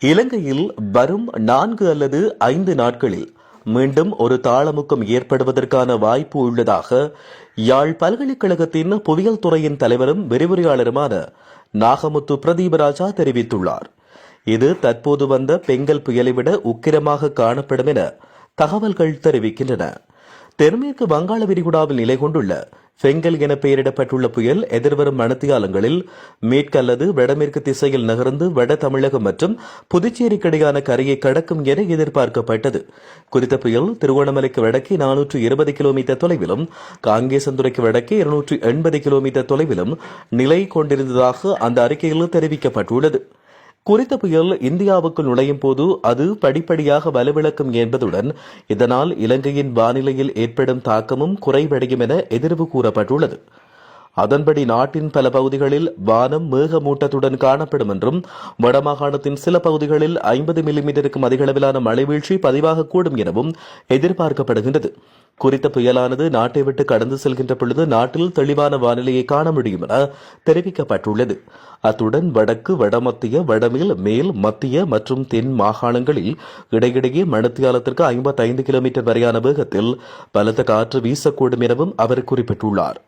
இலங்கையில் வரும் 4 அல்லது 5 நாட்களில் மீண்டும் ஒரு தாளமுக்கம் ஏற்படுவதற்கான வாய்ப்பு உள்ளதாக யாழ் பல்கலைக்கழகத்தின் புவியியல் துறையின் தலைவரும் விரிவுரையாளருமான நாகமுத்து பிரதீபராஜா தெரிவித்துள்ளார். இது தற்போது வந்த பெங்கல் புயலை விட உக்கிரமாக காணப்படும் என தகவல்கள் தெரிவிக்கின்றன. தென்மேற்கு வங்காள விரிகுடாவில் நிலை கொண்டுள்ள பெங்கல் என பெயரிடப்பட்டுள்ள புயல் எதிர்வரும் மணித்தியாலங்களில் மேற்கு அல்லது வடமேற்கு திசையில் நகர்ந்து வட தமிழகம் மற்றும் புதுச்சேரிக்கிடையான கரையை கடக்கும் என எதிர்பார்க்கப்பட்டது. குறித்த புயல் திருவோணமலைக்கு வடக்கே 420 கிலோமீட்டர் தொலைவிலும் காங்கேசந்துறைக்கு வடக்கே 280 கிலோமீட்டர் தொலைவிலும் நிலை கொண்டிருந்ததாக அந்த அறிக்கையில் தெரிவிக்கப்பட்டுள்ளது. குறித்த புயல் இந்தியாவுக்குள் நுழையும் போது அது படிப்படியாக வலுவிழக்கும் என்பதுடன் இதனால் இலங்கையின் வானிலையில் ஏற்படும் தாக்கமும் குறைவடையும் என எதிர்வு கூறப்பட்டுள்ளது. அதன்படி நாட்டின் பல பகுதிகளில் வானம் மேகமூட்டத்துடன் காணப்படும் என்றும் வடமாகாணத்தின் சில பகுதிகளில் 50 மில்லிமீட்டருக்கும் அதிகளவிலான மழை வீழ்ச்சி பதிவாகக்கூடும் எனவும் எதிர்பார்க்கப்படுகின்றது. குறித்த புயலானது நாட்டை விட்டு கடந்து செல்கின்ற பொழுது நாட்டில் தெளிவான வானிலையை காண முடியும் என தெரிவிக்கப்பட்டுள்ளது. அத்துடன் வடக்கு, வடமத்திய, வடமேல், மேல், மத்திய மற்றும் தென் மாகாணங்களில் இடையிடையே மணித்தியாலத்திற்கு 55 கிலோமீட்டர் வரையான வேகத்தில் பலத்த காற்று வீசக்கூடும் எனவும் அவர் குறிப்பிட்டுள்ளார்.